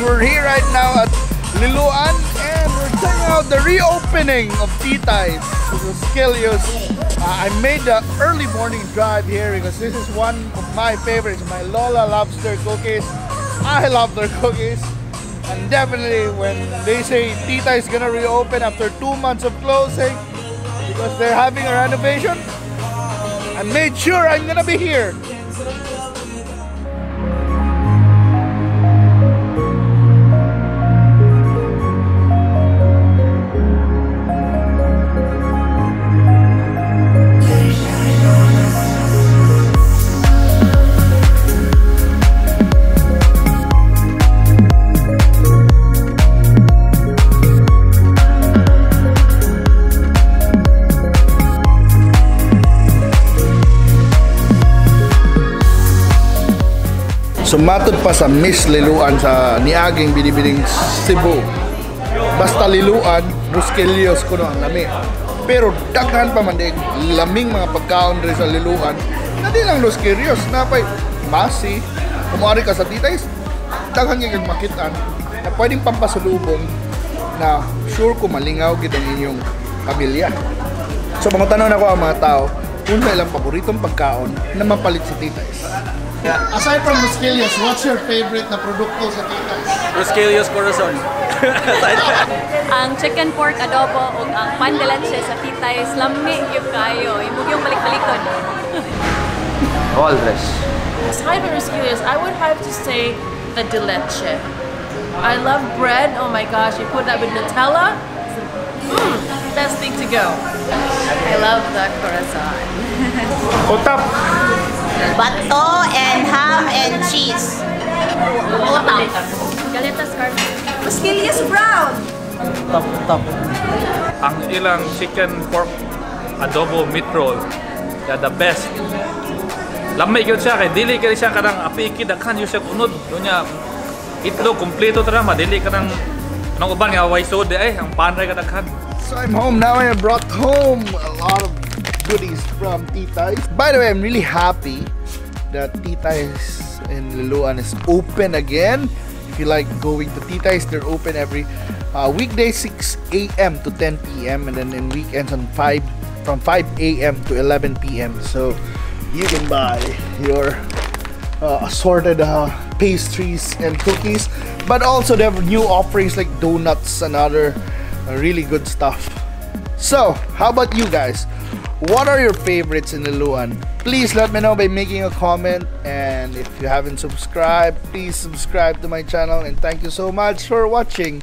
we're here right now at Liloan and we're checking out the reopening of Titay's Rosquillos. I made the early morning drive here because this is one of my favorites, my Lola Lobster cookies. I love their cookies. And definitely when they say Tita is gonna reopen after 2 months of closing because they're having a renovation, I made sure I'm gonna be here. Sumatod pa sa Miss Liloan sa niaging binibining Cebu. Basta Liloan, Rosquillos ko no ang lami. Pero daghan pa man din laming mga pagkaon rin sa Liloan. Na di lang Rosquillos, napay masi. Kumari ka sa Titay's, daghan yung makitaan na pwedeng pampasalubong na sure ko malingaw kita ninyong pamilya. So mga tanong ako ang mga tao, kung sa ilang paboritong pagkaon na mapalit sa Titay's. Aside from Rosquillos, what's your favorite na produkto sa Titay's? Rosquillos Corazon. Ang chicken pork adobo o ang pan de leche sa Titay's, lami yung kayo. Imug yung balik-balikon. All dress. Aside from Rosquillos, I would have to say the de leche. I love bread. Oh my gosh, you put that with Nutella. Best thing to go. I love the corazon. Utap! Bato and ham and cheese. Utap. Galetas carmen. Rosquillos brown. Top. Ang ilang chicken pork adobo meat roll, the best. Lamay gyud siya kay dili kay siya kanang apiki daghan yung siya unod. Dunya itlog kompleto tara madili kanang anong uban nga way sode ay ang panray kadaghan. So I'm home now and I brought home a lot of goodies from Titay's. By the way, I'm really happy that Titay's in Liloan is open again. If you like going to Titay's, they're open every weekday 6 a.m. to 10 p.m. and then in weekends from 5 a.m. to 11 p.m. So you can buy your assorted pastries and cookies, but also they have new offerings like donuts and other really good stuff. So how about you guys? What are your favorites in Liloan? Please let me know by making a comment, and if you haven't subscribed, please subscribe to my channel, and thank you so much for watching.